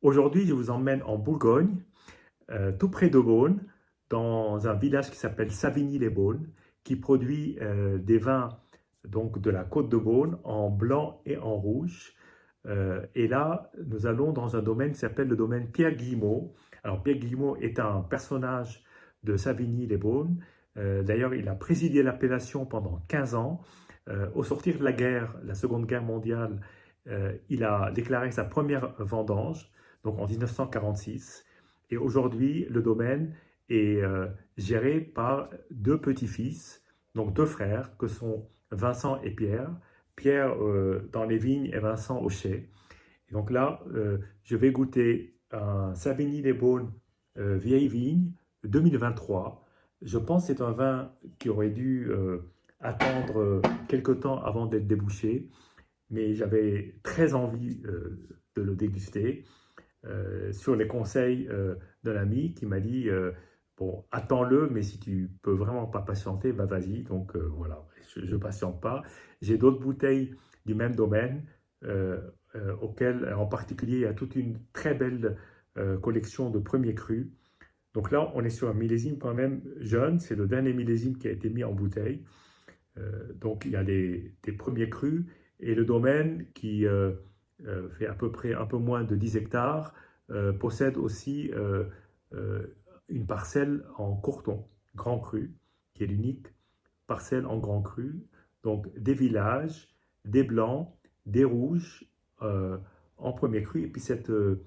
Aujourd'hui, je vous emmène en Bourgogne, tout près de Beaune, dans un village qui s'appelle Savigny-les-Beaunes, qui produit des vins donc, de la côte de Beaune en blanc et en rouge. Et là, nous allons dans un domaine qui s'appelle le domaine Pierre Guillemot. Alors, Pierre Guillemot est un personnage de Savigny-les-Beaunes. D'ailleurs, il a présidé l'appellation pendant 15 ans. Au sortir de la guerre, la Seconde Guerre mondiale, il a déclaré sa première vendange, donc en 1946. Et aujourd'hui, le domaine est géré par deux petits-fils, donc deux frères, que sont Vincent et Pierre. Pierre dans les vignes et Vincent au chai. Et donc là, je vais goûter un Savigny-les-Beaunes vieille vigne 2023. Je pense que c'est un vin qui aurait dû attendre quelque temps avant d'être débouché, mais j'avais très envie de le déguster sur les conseils d'un ami qui m'a dit bon, attends-le, mais si tu peux vraiment pas patienter, bah vas-y. Donc voilà, je patiente pas. J'ai d'autres bouteilles du même domaine auxquelles, en particulier, il y a toute une très belle collection de premiers crus. Donc là, on est sur un millésime quand même jeune. C'est le dernier millésime qui a été mis en bouteille. Donc il y a des premiers crus et le domaine qui fait à peu près un peu moins de 10 hectares possède aussi une parcelle en courton, grand cru, qui est l'unique parcelle en grand cru. Donc des villages, des blancs, des rouges en premier cru. Et puis ce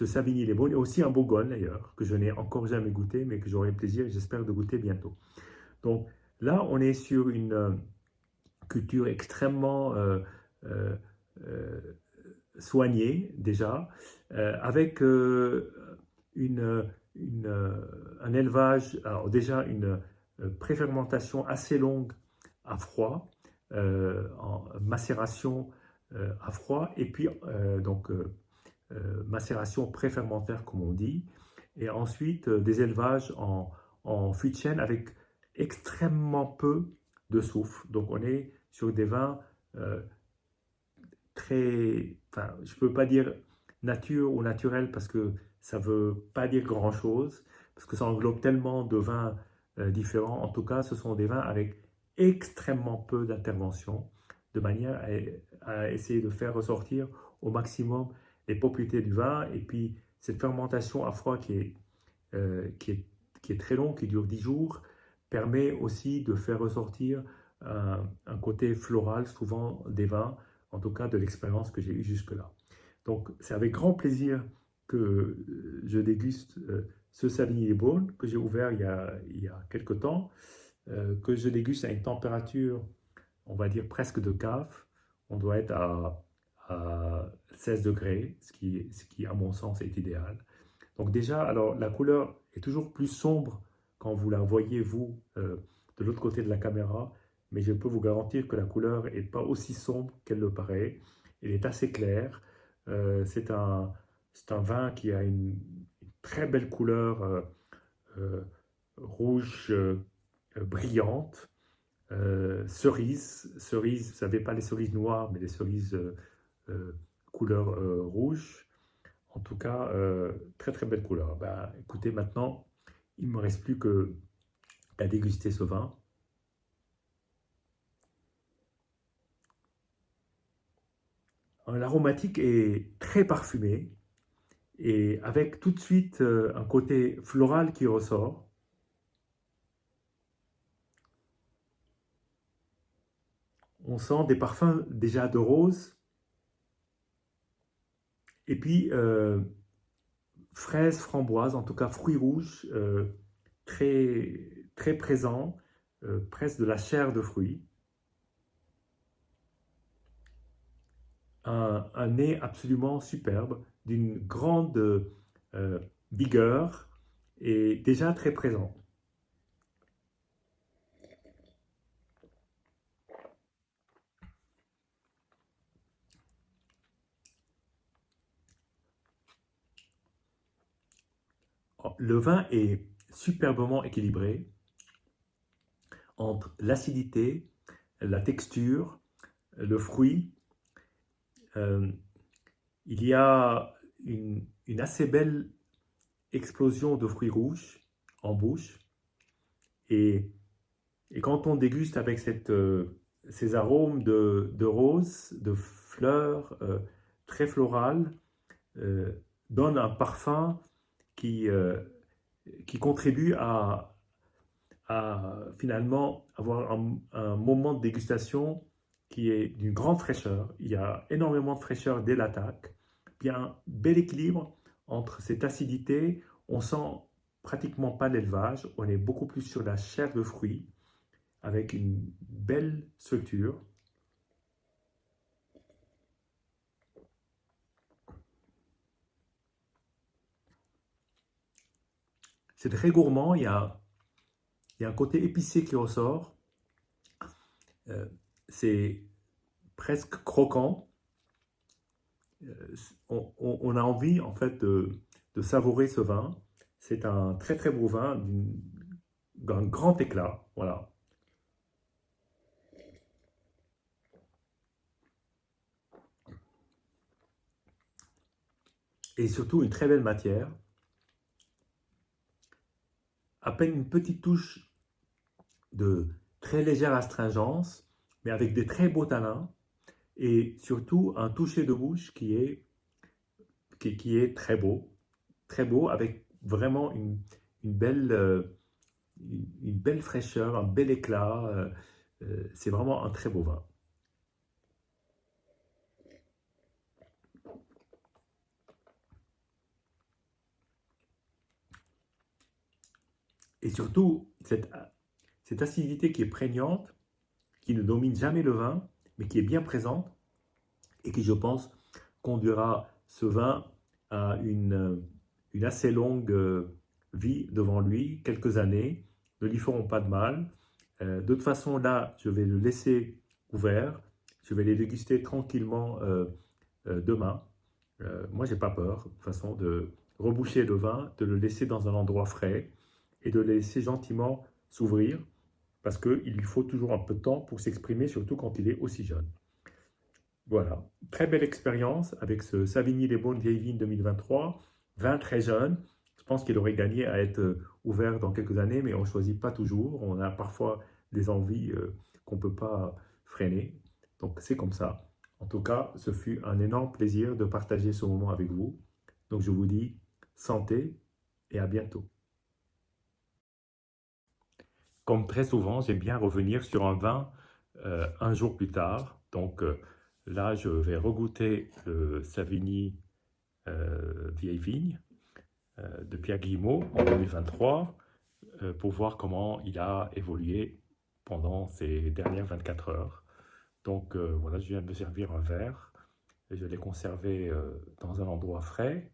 Savigny-les-Beaunes et aussi un Bourgogne d'ailleurs, que je n'ai encore jamais goûté, mais que j'aurai le plaisir, j'espère, de goûter bientôt. Donc là, on est sur une culture extrêmement euh, soignée déjà, avec un élevage, alors déjà une préfermentation assez longue à froid, en macération à froid, et puis macération préfermentaire comme on dit, et ensuite des élevages en fût de chêne avec extrêmement peu de soufre. Donc on est sur des vins très, enfin, je ne peux pas dire nature ou naturel parce que ça ne veut pas dire grand-chose, parce que ça englobe tellement de vins différents. En tout cas, ce sont des vins avec extrêmement peu d'intervention, de manière à essayer de faire ressortir au maximum les propriétés du vin. Et puis, cette fermentation à froid qui est très longue, qui dure 10 jours, permet aussi de faire ressortir un côté floral, souvent des vins, en tout cas de l'expérience que j'ai eue jusque-là. Donc, c'est avec grand plaisir que je déguste ce Savigny-les-Beaunes que j'ai ouvert il y a quelque temps, que je déguste à une température, on va dire presque de cave. On doit être à 16 degrés, ce qui, à mon sens, est idéal. Donc déjà, alors la couleur est toujours plus sombre quand vous la voyez, vous, de l'autre côté de la caméra, mais je peux vous garantir que la couleur n'est pas aussi sombre qu'elle le paraît. Elle est assez claire. C'est un vin qui a une très belle couleur euh, rouge brillante. Cerise, vous savez pas les cerises noires, mais les cerises euh, couleur rouge. En tout cas, très très belle couleur. Bah, écoutez, maintenant, il ne me reste plus qu'à déguster ce vin. L'aromatique est très parfumé et avec tout de suite un côté floral qui ressort. On sent des parfums déjà de rose et puis fraises, framboises, en tout cas fruits rouges, très, très présents, presque de la chair de fruits. Un nez absolument superbe, d'une grande vigueur et déjà très présent. Le vin est superbement équilibré entre l'acidité, la texture, le fruit. Euh, il y a une assez belle explosion de fruits rouges en bouche. Et quand on déguste avec ces arômes de rose, de fleurs très florales, donne un parfum qui contribue à finalement avoir un moment de dégustation qui est d'une grande fraîcheur. Il y a énormément de fraîcheur dès l'attaque. Il y a un bel équilibre entre cette acidité. On sent pratiquement pas l'élevage. On est beaucoup plus sur la chair de fruits avec une belle structure. C'est très gourmand. Il y a un côté épicé qui ressort. C'est presque croquant. On a envie en fait de savourer ce vin. C'est un très très beau vin d'un grand éclat. Voilà. Et surtout une très belle matière. À peine une petite touche de très légère astringence, mais avec des très beaux tanins. Et surtout un toucher de bouche qui est très beau, avec vraiment une belle fraîcheur, un bel éclat. C'est vraiment un très beau vin. Et surtout, cette acidité qui est prégnante, qui ne domine jamais le vin, mais qui est bien présente, et qui, je pense, conduira ce vin à une assez longue vie devant lui, quelques années, ne lui feront pas de mal. De toute façon, là, je vais le laisser ouvert, je vais les déguster tranquillement demain. Moi, j'ai pas peur, de toute façon, de reboucher le vin, de le laisser dans un endroit frais et de le laisser gentiment s'ouvrir, parce qu'il lui faut toujours un peu de temps pour s'exprimer, surtout quand il est aussi jeune. Voilà, très belle expérience avec ce Savigny-les-Beaunes Vieille Vigne 2023, vin très jeune. Je pense qu'il aurait gagné à être ouvert dans quelques années, mais on ne choisit pas toujours. On a parfois des envies qu'on ne peut pas freiner. Donc c'est comme ça. En tout cas, ce fut un énorme plaisir de partager ce moment avec vous. Donc je vous dis santé et à bientôt. Comme très souvent, j'aime bien revenir sur un vin un jour plus tard. Donc là, je vais regoûter le Savigny Vieille Vigne de Pierre Guillemot en 2023 pour voir comment il a évolué pendant ces dernières 24 heures. Donc voilà, je viens de me servir un verre et je l'ai conservé dans un endroit frais.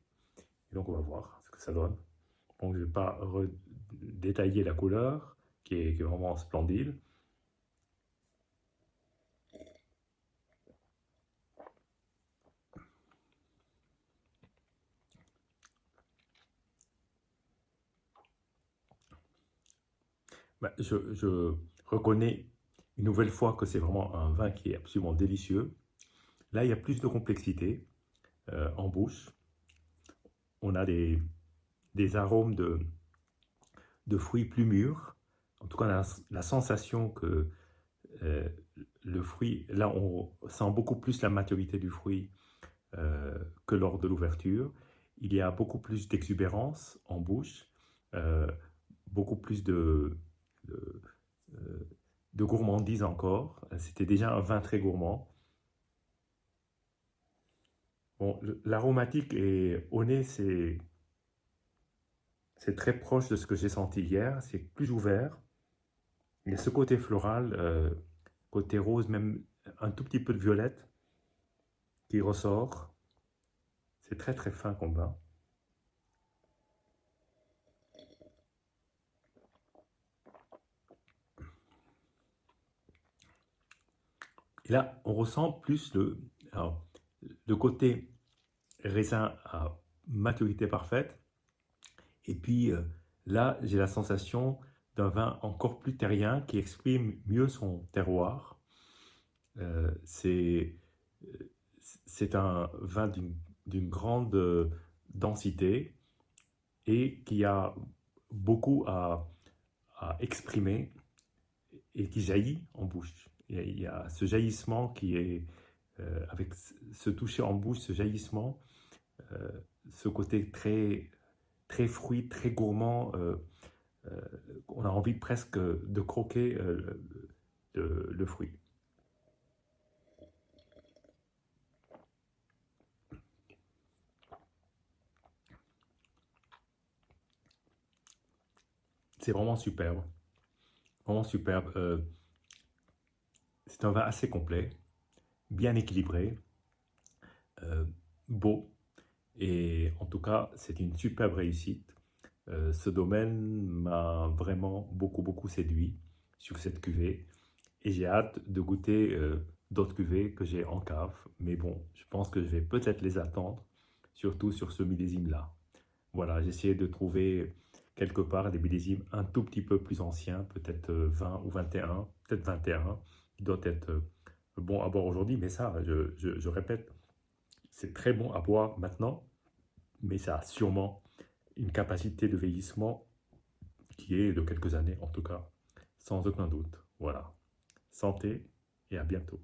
Et donc on va voir ce que ça donne. Donc je ne vais pas détailler la couleur qui est vraiment splendide. Ben, je reconnais une nouvelle fois que c'est vraiment un vin qui est absolument délicieux. Là, il y a plus de complexité en bouche. On a des arômes de fruits plus mûrs. En tout cas, on a la sensation que euh, le fruit, là, on sent beaucoup plus la maturité du fruit que lors de l'ouverture. Il y a beaucoup plus d'exubérance en bouche, euh, beaucoup plus de, de gourmandise encore. C'était déjà un vin très gourmand. Bon, l'aromatique et au nez, c'est très proche de ce que j'ai senti hier. C'est plus ouvert. Il y a ce côté floral, côté rose, même un tout petit peu de violette qui ressort. C'est très très fin comme vin. Et là, on ressent plus le côté raisin à maturité parfaite. Et puis là, j'ai la sensation d'un vin encore plus terrien qui exprime mieux son terroir. C'est un vin d'une d'une grande densité et qui a beaucoup à exprimer et qui jaillit en bouche. Il y a ce jaillissement qui est, avec ce toucher en bouche, ce jaillissement, euh, ce côté très, très fruit, très gourmand, euh, on a envie presque de croquer le fruit. C'est vraiment superbe, vraiment superbe. C'est un vin assez complet, bien équilibré, euh, beau, et en tout cas, c'est une superbe réussite. Ce domaine m'a vraiment beaucoup séduit sur cette cuvée, et j'ai hâte de goûter d'autres cuvées que j'ai en cave. Mais bon, je pense que je vais peut-être les attendre, surtout sur ce millésime-là. Voilà, j'ai essayé de trouver quelque part des millésimes un tout petit peu plus anciens, peut-être 20 ou 21, peut-être 21, qui doit être bon à boire aujourd'hui. Mais ça, je répète, c'est très bon à boire maintenant, mais ça a sûrement une capacité de vieillissement qui est de quelques années en tout cas, sans aucun doute. Voilà. Santé et à bientôt.